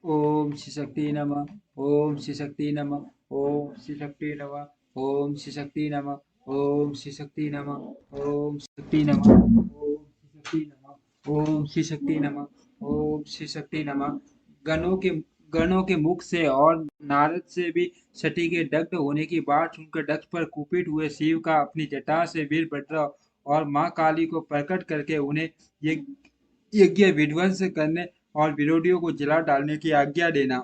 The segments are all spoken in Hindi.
ओम श्री शक्ति नमः। ओम श्री शक्ति नमः। ओम श्री शक्ति नमः। ओम श्री शक्ति नमः। ओम श्री शक्ति नमः। ओम शक्ति नमः। ओम श्री शक्ति नमः। ओम श्री शक्ति नमः। ओम श्री शक्ति नमः। गणों के गणों के मुख से और नारद से भी सटी के दग्ध होने की बात सुनकर दक्ष पर कुपित हुए शिव का अपनी जटा से वीरभद्र और मां काली को प्रकट करके उन्हें यज्ञ विध्वंस करने और विरोधियों को जला डालने की आज्ञा देना।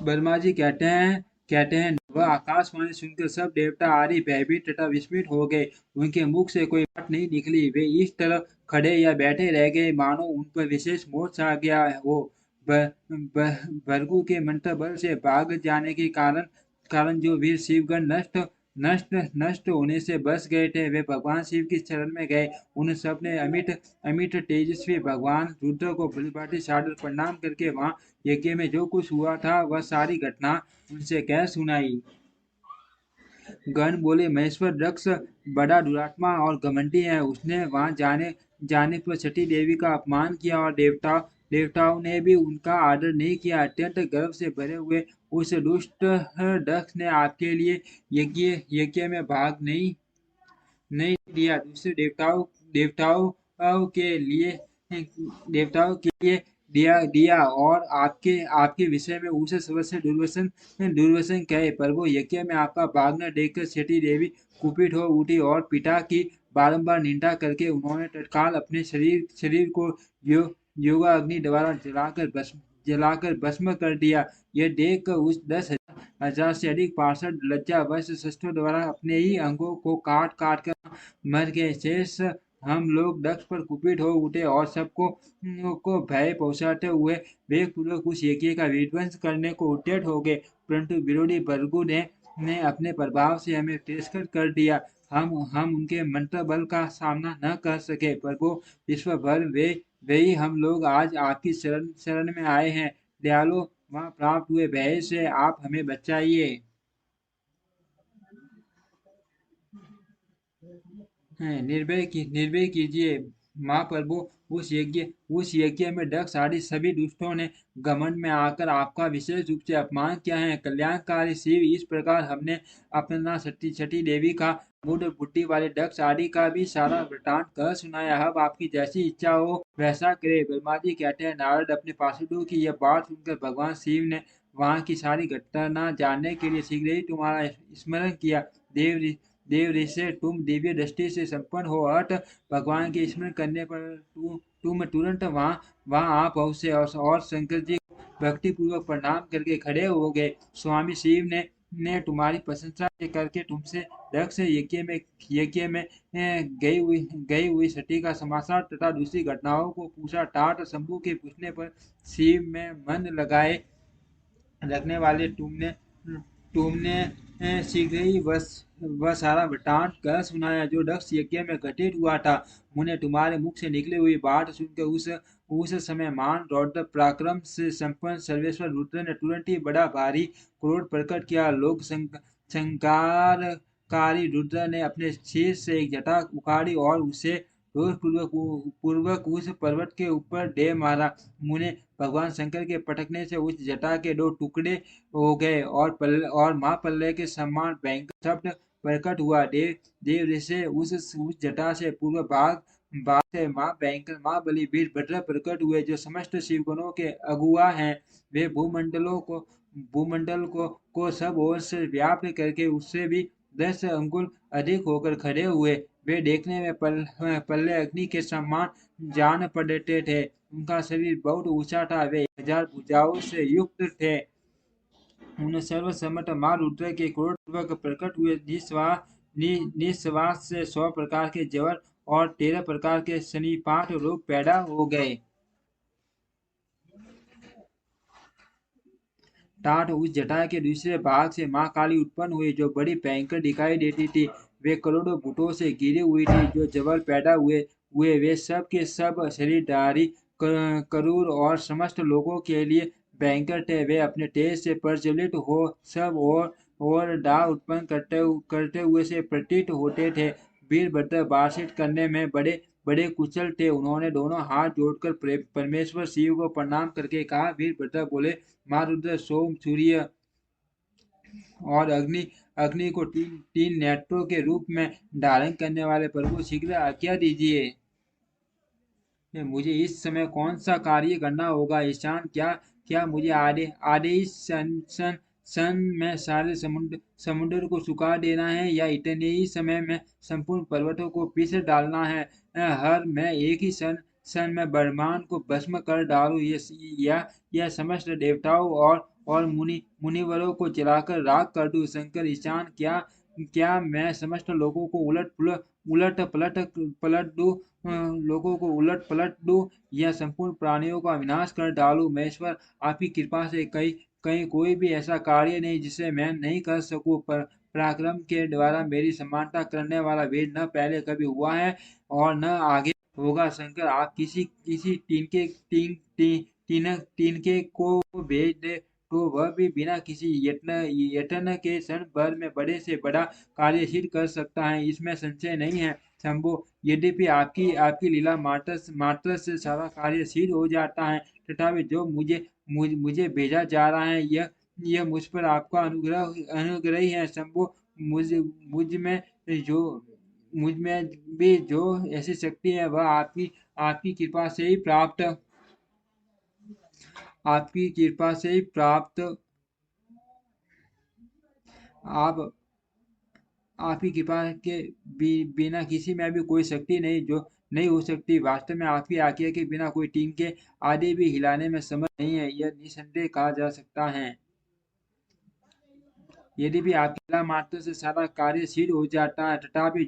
वर्मा जी कहते हैं वह आकाशवाणी सुनकर सब देवता आदि भयभीत तथा विस्मित हो गए। उनके मुख से कोई बात नहीं निकली। वे इस तरह खड़े या बैठे रह गए मानो उन पर विशेष मोह छा गया हो। भृगु के मंत्र बल से भाग जाने के कारण कारण जो वीर शिवगण नष्ट नष्ट नष्ट होने से बच गए थे, वे भगवान शिव की शरण में गए। उन सब ने अमित अमित तेजस्वी भगवान रुद्र को भलीभांति सादर प्रणाम करके वहां यज्ञ में जो कुछ हुआ था वह सारी घटना उनसे कह सुनाई। गण बोले, महेश्वर दक्ष बड़ा दुरात्मा और घमंडी है। उसने वहां जाने जाने पर सती देवी का अपमान किया और देवताओं ने भी उनका आदर नहीं किया। अत्यंत गर्व से भरे हुए उस दुष्ट दक्ष ने आपके लिए यज्ञ यज्ञ में भाग नहीं नहीं दिया। दूसरे देवताओं के लिए देवताओं के लिए दिया दिया और आपके आपके विषय में उसे सबसे दुर्वसन दुर्वसन कहे। प्रभु, यज्ञ में आपका भाग न देखकर सती देवी कुपित हो उठी और पिता की बारंबार निंदा करके उन्होंने तत्काल अपने शरीर को यो योगा अग्नि द्वारा जलाकर भस्म कर दिया। यह देखकर उस 10,000 से अधिक पार्षद लज्जावश शस्त्रों द्वारा अपने ही अंगों को काट काट कर मर गए। शेष हम लोग दक्ष पर कुपित हो उठे और सबको को भय पहुंचाते हुए वेग पूर्वक उस यज्ञ का विध्वंस करने को उद्यत हो गए। परंतु विरोधी भृगु ने अपने प्रभाव से हमें तिरस्कृत कर दिया। हम उनके मंत्र बल का सामना न कर सके। प्रभु, विश्व भर वे ही हम लोग आज आपकी शरण में आए हैं। दयालु, वहाँ प्राप्त हुए भय से आप हमें बचाइए। निर्भय कीजिए महाप्रभु। उस यज्ञ में दक्ष आदि सभी दुष्टों ने घमंड में आकर आपका विशेष रूप से अपमान किया है। कल्याणकारी शिव, इस प्रकार हमने अपना सती देवी का मूढ़ बुद्धि वाले दक्ष आदि का भी सारा वृतांत कह सुनाया। अब आपकी जैसी इच्छा हो वैसा करे। ब्रह्मा जी कहते हैं, नारद अपने पार्षदों की यह बात सुनकर भगवान शिव ने वहां की सारी घटना जानने के लिए शीघ्र ही तुम्हारा स्मरण किया। देव ऋषि, तुम दिव्य दृष्टि से संपन्न हो। अत भगवान के स्मरण करने पर तुम तुरंत वहां आ पहुंचे और शंकर जी को भक्ति पूर्वक प्रणाम करके खड़े हो गए। स्वामी शिव ने तुम्हारी प्रशंसा करके तुमसे दक्ष यज्ञ में गई हुई सती का समाचार तथा दूसरी घटनाओं को पूछा। तात शंभु के पूछने पर शिव में मन लगाए रखने वाले तुमने शीघ्र ही वह सारा वृतांत कह सुनाया जो दक्ष यज्ञ में घटित हुआ था। मुझे तुम्हारे मुख से निकली हुई बात सुनकर उस समय मान रौद्र पराक्रम से संपन्न सर्वेश्वर रुद्र ने तुरंत ही बड़ा भारी क्रोध प्रकट किया। लोक संकारकारी रुद्र ने अपने शीर्ष से एक जटा उखाड़ी और उसे रोष पूर्वक उस पर्वत के ऊपर दे मारा। मुने भगवान शंकर के पटकने से उस जटा के दो टुकड़े हो गए और महाप्रलय के समान भयंकर शब्द प्रकट हुआ। देव ऋषि उस जटा से पूर्व भाग भाग से महाबली वीरभद्र प्रकट हुए, जो समस्त शिवगणों के अगुआ हैं। वे भूमंडल को सब ओर से व्याप्त करके उससे भी 10 अंगुल अधिक होकर खड़े हुए। वे देखने में प्रलय अग्नि के समान जान पड़ते थे। उनका शरीर बहुत ऊंचा था। वे 1000 भुजाओं से युक्त थे। उन सर्वसम्मत माँ रुद्र के क्रोधपूर्वक प्रकट हुए निःश्वास से 100 प्रकार के जवर और 13 प्रकार के सनीपात रोग पैदा हो गए। तात, उस जटा के दूसरे भाग से माँ काली उत्पन्न हुई, जो बड़ी भयंकर दिखाई देती थी। वे करोड़ों फुटों से घिरी हुई थी। जो जबल पैदा हुए वे सब के सब शरीरधारी क्रूर और समस्त लोगों के लिए भयंकर थे। वे अपने तेज से प्रज्वलित हो सब और दाह उत्पन्न करते हुए से प्रतीत होते थे। वीरभद्र भाषित करने में बड़े बड़े कुशल थे। उन्होंने दोनों हाथ जोड़कर परमेश्वर शिव को प्रणाम करके कहा। वीरभद्र बोले, माँ रुद्र, सोम, सूर्य और अग्नि अग्नि को तीन तीन नेत्रों के रूप में धारण करने वाले प्रभु, शीघ्र आज्ञा दीजिए। मुझे इस समय कौन सा कार्य करना होगा? ईशान, क्या क्या मुझे आधे आधे ही सन में सारे समुद्र को सुखा देना है, या इतने ही समय में संपूर्ण पर्वतों को पीस डालना है? हर मैं एक ही सन में ब्रह्मांड को भस्म कर डालूं, या समस्त देवताओं और मुनिवरों को जलाकर राख कर दूं? शंकर, ईशान, क्या क्या मैं समस्त लोगों को उलट पलट पलट दूं, लोगों को उलट पलट दूं, या संपूर्ण प्राणियों का विनाश कर डालूं? महेश्वर, आपकी कृपा से कहीं कहीं कोई भी ऐसा कार्य नहीं जिसे मैं नहीं कर सकूं। पर पराक्रम के द्वारा मेरी समानता करने वाला वीर न पहले कभी हुआ है और न आगे होगा। शंकर, आप किसी किसी तीन के को भेज दे तो वह भी बिना किसी यत्न के क्षण भर में बड़े से बड़ा कार्य सिद्ध कर सकता है, इसमें संशय नहीं है। शंभो, यद्यपि आपकी आपकी लीला मात्र से सारा कार्य सिद्ध हो जाता है, तथापि जो मुझे भेजा जा रहा है, यह मुझ पर आपका अनुग्रह ही है। शंभो, मुझ मुझ में जो मुझ में भी जो ऐसी शक्ति है, वह आपकी कृपा से ही प्राप्त। आप आपकी कृपा के बिना किसी में भी कोई शक्ति नहीं हो सकती। वास्तव में आपकी आज्ञा के बिना कोई टीम के आधे भी हिलाने में समर्थ नहीं है, यह निसंदेह कहा जा सकता है। यदि भी आपकी लीला मात्र से सारा कार्य सिद्ध हो जाता है, तथापि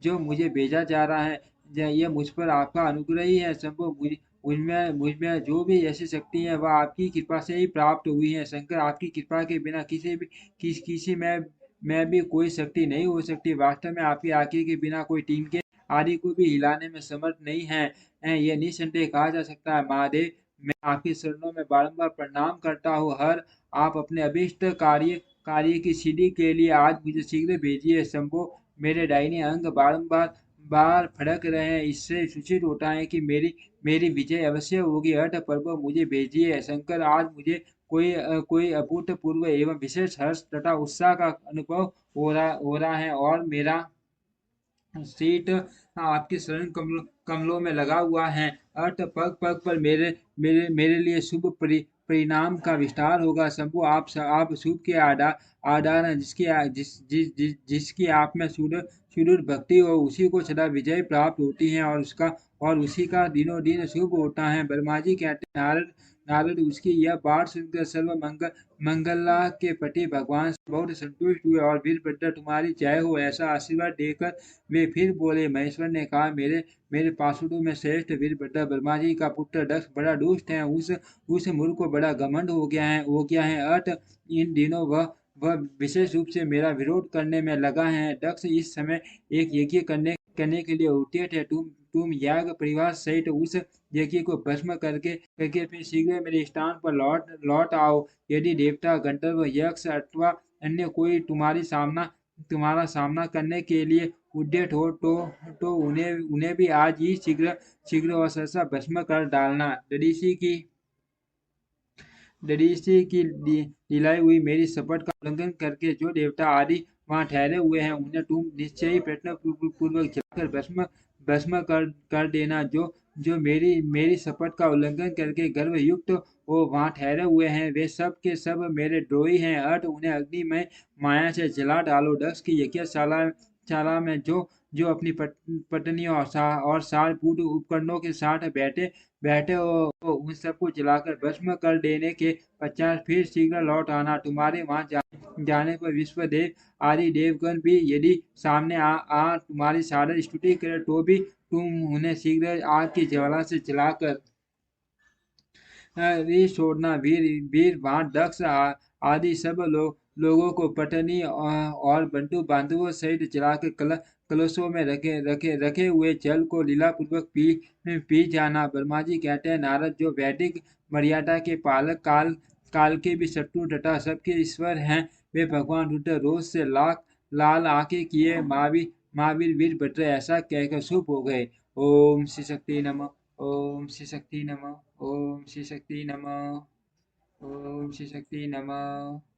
जो मुझे भेजा जा रहा है, यह मुझ पर आपका अनुग्रह ही है। संभव मुझ में जो भी ऐसी शक्ति है, वह आपकी कृपा से ही प्राप्त हुई है। शंकर, आपकी कृपा के बिना किसी में भी कोई शक्ति नहीं हो सकती। वास्तव में आपकी आज्ञा के बिना कोई टीम के आदि को भी हिलाने में समर्थ नहीं है, यह निसंदेह कहा जा सकता है। महादेव, मैं आपकी शरणों में बारंबार प्रणाम करता हूँ। आप अपने अभीष्ट कार्य की सिद्धि के लिए आज मुझे शीघ्र भेजिए। शंभो, मेरे दाहिने अंग बार फड़क रहे हैं, इससे सूचित होता है कि मेरी विजय अवश्य होगी। हठ प्रभु, मुझे भेजिए। शंकर, आज मुझे कोई अभूतपूर्व एवं विशेष हर्ष तथा उत्साह का अनुभव हो रहा है, और मेरा सीट आपके शरण कमलों में लगा हुआ है। अर्थ पग पग पर मेरे लिए शुभ परिणाम का विस्तार होगा। शंभु, आप शुभ के आधार हैं, जिसकी आप में सुदृढ़ भक्ति हो, उसी को सदा विजय प्राप्त होती है, और उसी का दिनों दिन शुभ होता है। ब्रह्मा जी कहते हैं, नारद उसकी यह बात सुनकर सर्व मंगला के प्रति भगवान बहुत संतुष्ट हुए, और वीरभद्र, तुम्हारी जय हो, ऐसा आशीर्वाद देकर वे फिर बोले। महेश्वर ने कहा, मेरे पार्षदों में श्रेष्ठ वीरभद्र ब्रह्मा जी का पुत्र दक्ष बड़ा दुष्ट है। उस मूर्ख को बड़ा घमंड हो गया है। अत इन दिनों वह विशेष रूप से मेरा विरोध करने में लगा है। दक्ष इस समय एक यज्ञ करने के लिए उद्यत है। तुम याग परिवार सहित उस यज्ञ को भस्म करके फिर शीघ्र मेरे स्थान पर लौट आओ। यदि देवता, गंधर्व, यक्ष अथवा अन्य कोई तुम्हारा सामना करने के लिए उद्यत हो तो उन्हें भी आज ही शीघ्र और सहसा भस्म कर डालना। दृष्टि की दिलाई हुई मेरी शपथ का उल्लंघन करके जो देवता आदि वहां ठहरे हुए हैं, उन्हें तुम निश्चय ही प्रयत्न पूर्वक जलाकर भस्म कर देना। जो मेरी शपथ का उल्लंघन करके गर्वयुक्त वो वहां ठहरे हुए हैं, वे सब के सब मेरे द्रोही हैं। अर्थ उन्हें अग्नि में माया से जला डालो। दक्ष की यज्ञशाला में जो अपनी पत्नी और सार पूर्ण उपकरणों के साथ बैठे हो, उन सबको जलाकर भस्म कर देने के पश्चात फिर शीघ्र लौट आना। तुम्हारे वहां जाने पर विश्वदेव आदि देवगण भी यदि सामने आ तुम्हारी सादर स्तुति करे, तो भी तुम उन्हें शीघ्र आग की ज्वाला से जलाकर छोड़ना। वीर वीर वहां दक्ष आदि सब लोगों को पत्नी और बंधु बांधवों सहित जलाकर कलशों में रखे हुए जल को लीला पूर्वक पी जाना। ब्रह्मा जी कहते हैं, नारद, जो वैदिक मर्यादा के पालक काल के भी शत्रु तथा सबके ईश्वर हैं, वे भगवान रुद्र रोज से लाल आंखें किए महावीर वीरभद्र ऐसा कहकर शुभ हो गए। ओम श्री शक्ति नमः। ओम श्री शक्ति नमः। ओम श्री शक्ति नमः। ओम श्री शक्ति नमः।